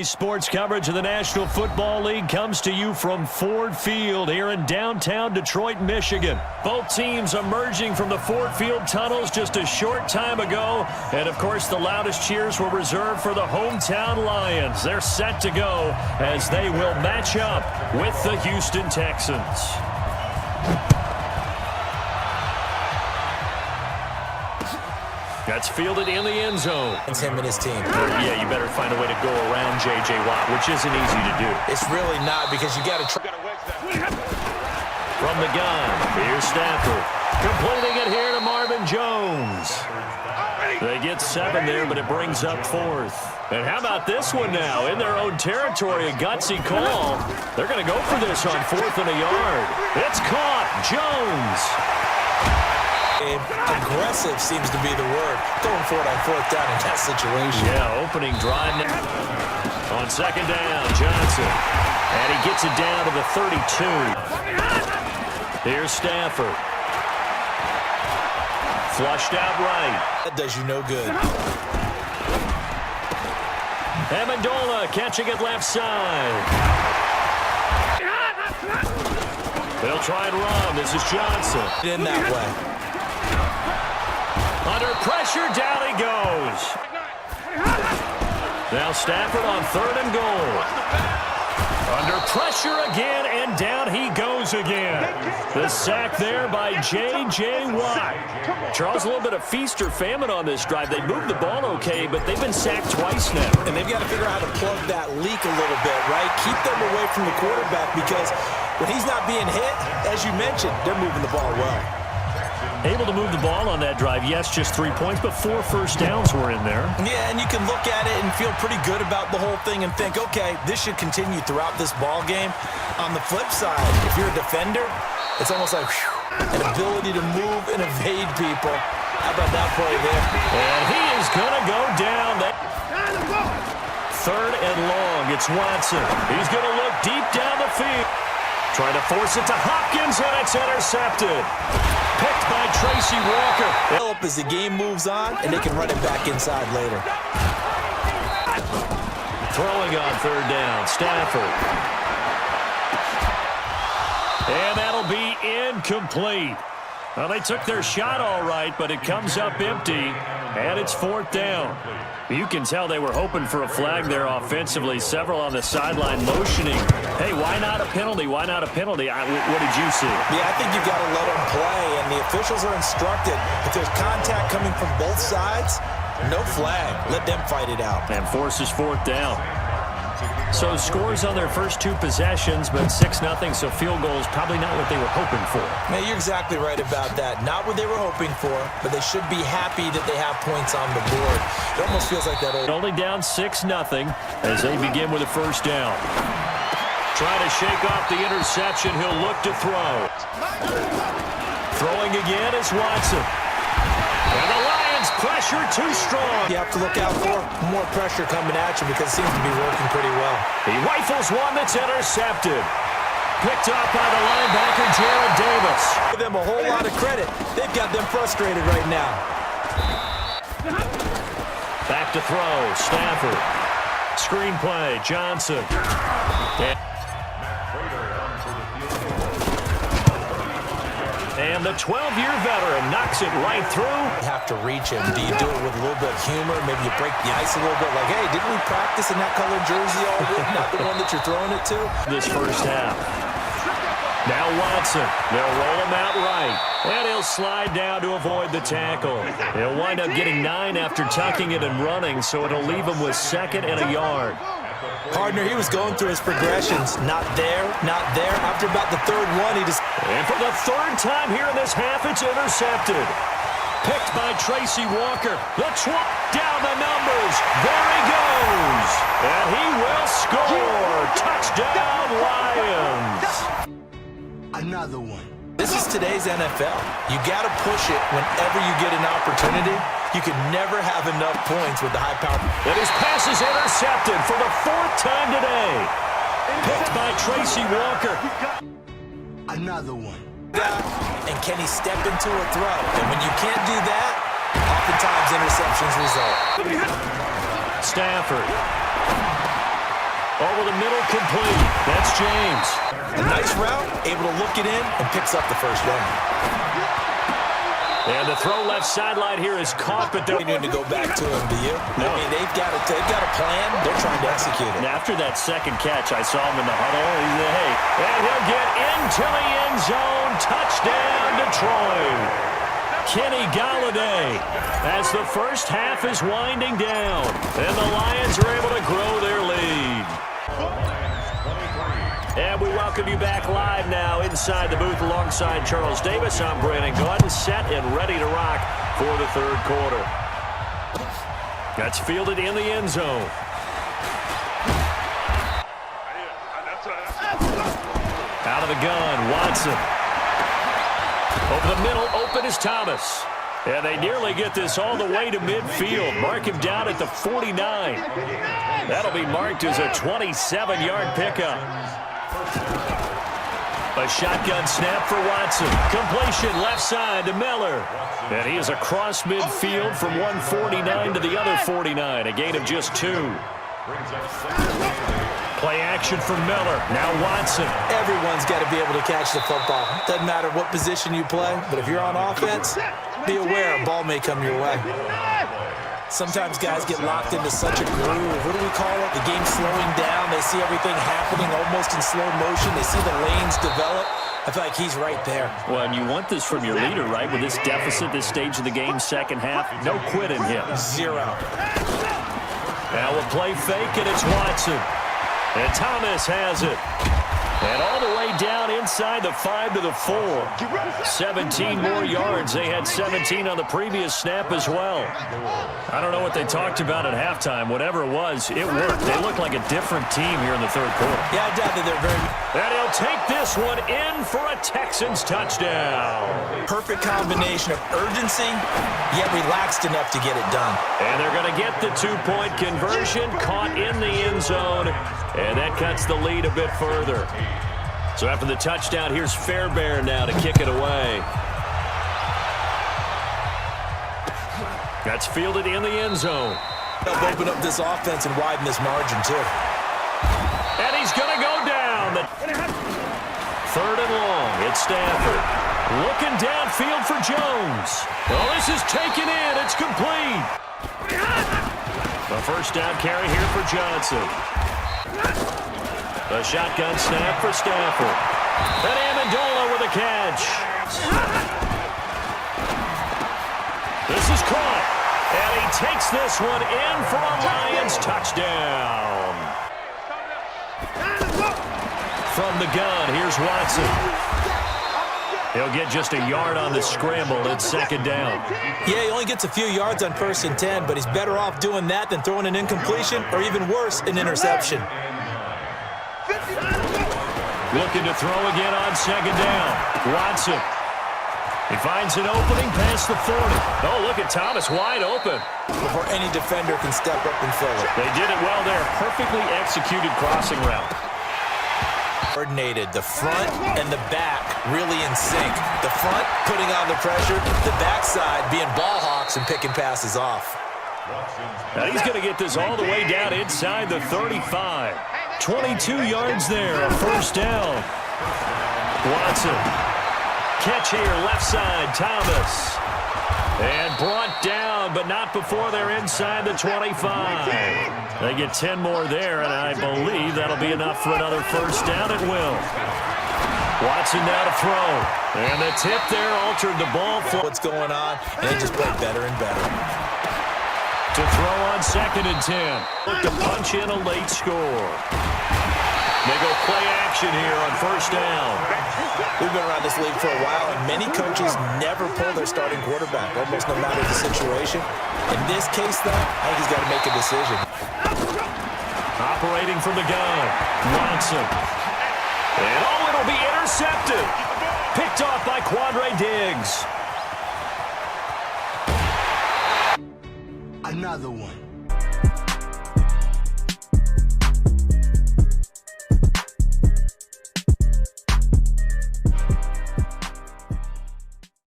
Sports coverage of the National Football League comes to you from Ford Field here in downtown Detroit, Michigan. Both teams emerging from the Ford Field tunnels just a short time ago. And, of course, the loudest cheers were reserved for the hometown Lions. They're set to go as they will match up with the Houston Texans. That's fielded in the end zone. It's him and his team. Yeah, you better find a way to go around J.J. Watt, which isn't easy to do. It's really not, because you got to try. From the gun, here's Stafford. Completing it here to Marvin Jones. They get 7 there, but it brings up 4th. And how about this one now? In their own territory, a gutsy call. They're going to go for this on 4th and a yard. It's caught. Jones. Aggressive seems to be the word. Going for it on 4th down in that situation. Yeah, opening drive now. On 2nd down, Johnson. And he gets it down to the 32. Here's Stafford. Flushed out right. That does you no good. Amendola catching it left side. They'll try and run. This is Johnson. In that way. Under pressure, down he goes. Now Stafford on 3rd and goal. Under pressure again, and down he goes again. The sack there by J.J. Watt. Charles, a little bit of feast or famine on this drive. They moved the ball okay, but they've been sacked twice now. And they've got to figure out how to plug that leak a little bit, right? Keep them away from the quarterback, because when he's not being hit, as you mentioned, they're moving the ball well. Able to move the ball on that drive. Yes, just 3 points, but 4 first downs were in there. Yeah, and you can look at it and feel pretty good about the whole thing and think, okay, this should continue throughout this ball game. On the flip side, if you're a defender, it's almost like an ability to move and evade people. How about that play there? And he is going to go down. 3rd and long. It's Watson. He's going to look deep down the field. Trying to force it to Hopkins, and it's intercepted. Picked by Tracy Walker. Help as the game moves on, and they can run it back inside later. Throwing on 3rd down, Stafford. And that'll be incomplete. Well, they took their shot all right, but it comes up empty, and it's 4th down. You can tell they were hoping for a flag there offensively. Several on the sideline motioning. Hey, why not a penalty? Why not a penalty? What did you see? Yeah, I think you've got to let them play, and the officials are instructed. If there's contact coming from both sides, no flag. Let them fight it out. And forces 4th down. So scores on their first 2 possessions, but 6-0, so field goal is probably not what they were hoping for. Yeah, you're exactly right about that. Not what they were hoping for, but they should be happy that they have points on the board. It almost feels like that old... Only down 6-0 as they begin with a first down. Trying to shake off the interception. He'll look to throw. Throwing again is Watson. And the Lions pressure too strong. You have to look out for more pressure coming at you, because it seems to be working pretty well. He rifles one that's intercepted. Picked up by the linebacker, Jared Davis. Give them a whole lot of credit. They've got them frustrated right now. Back to throw, Stafford. Screenplay, Johnson. And the 12-year veteran knocks it right through. You have to reach him. Do you do it with a little bit of humor? Maybe you break the ice a little bit, like, hey, didn't we practice in that colored jersey all week? Not the one that you're throwing it to? This first half. Now Watson. They'll roll him out right. And he'll slide down to avoid the tackle. He'll wind up getting 9 after tucking it and running, so it'll leave him with 2nd and a yard. Partner, he was going through his progressions. Not there, not there. After about the 3rd one, he just... And for the 3rd time here in this half, it's intercepted. Picked by Tracy Walker. The down the numbers. There he goes. And he will score. Touchdown, Lions. Another one. This is today's NFL. You got to push it whenever you get an opportunity. You can never have enough points with the high power. And his pass is intercepted for the 4th time today. Picked by Tracy Walker. Another one. guy, and can he step into a throw? And when you can't do that, oftentimes interceptions result. Stafford. Over the middle, complete. That's James. A nice route, able to look it in, and picks up the first down. And the throw left sideline here is caught, but they're They need to go back to him, do you? No. I mean, they've got a plan. They're trying to execute it. And after that second catch, I saw him in the huddle. He said, hey, and he'll get into the end zone. Touchdown, Detroit. Kenny Golladay as the first half is winding down. And the Lions are able to grow their lead. And we welcome you back live now inside the booth alongside Charles Davis. I'm Brandon Gaudin, set and ready to rock for the third quarter. That's fielded in the end zone. Out of the gun, Watson. Over the middle, open is Thomas. And they nearly get this all the way to midfield. Mark him down at the 49. That'll be marked as a 27-yard pickup. A shotgun snap for Watson. Completion left side to Miller. And he is across midfield from 149 to the other 49. A gain of just 2. Play action for Miller. Now Watson. Everyone's got to be able to catch the football. Doesn't matter what position you play, but if you're on offense, be aware a ball may come your way. Sometimes guys get locked into such a groove. What do we call it? The game's slowing down. They see everything happening almost in slow motion. They see the lanes develop. I feel like he's right there. Well, and you want this from your leader, right? With this deficit, this stage of the game, second half, no quit in him. 0. Now a play fake, and it's Watson. And Thomas has it. And all the way down inside the 5 to the 4. 17 more yards. They had 17 on the previous snap as well. I don't know what they talked about at halftime. Whatever it was, it worked. They look like a different team here in the third quarter. Yeah, I doubt that they're very... And he'll take this one in for a Texans touchdown. Perfect combination of urgency, yet relaxed enough to get it done. And they're going to get the 2-point conversion, caught in the end zone, and that cuts the lead a bit further. So after the touchdown, here's Fairbairn now to kick it away. That's fielded in the end zone. They'll open up this offense and widen this margin, too. And he's going to go down. Third and long. It's Stafford. Looking downfield for Jones. Well, this is taken in. It's complete. A first down carry here for Johnson. A shotgun snap for Stafford. And Amendola with a catch. This is caught. And he takes this one in for a Lions touchdown. From the gun, here's Watson. He'll get just a yard on the scramble. It's second down. Yeah, he only gets a few yards on 1st and 10, but he's better off doing that than throwing an incompletion or even worse, an interception. Looking to throw again on second down. Watson. He finds an opening past the 40. Oh, look at Thomas wide open. Before any defender can step up and fill it. They did it well there. Perfectly executed crossing route. Coordinated. The front and the back really in sync. The front putting on the pressure. The backside being ball hawks and picking passes off. Now he's going to get this all the way down inside the 35. 22 yards there, a first down. Watson. Catch here, left side, Thomas. And brought down, but not before they're inside the 25. They get 10 more there, and I believe that'll be enough for another first down. It will. Watson now to throw. And the tip there altered the ball flow. What's going on? And they just play better and better. To throw on 2nd and 10. Look to punch in a late score. They go play action here on first down. We've been around this league for a while, and many coaches never pull their starting quarterback, almost no matter the situation. In this case, though, I think he's got to make a decision. Operating from the gun, Watson. And oh, it'll be intercepted. Picked off by Quandre Diggs. Another one.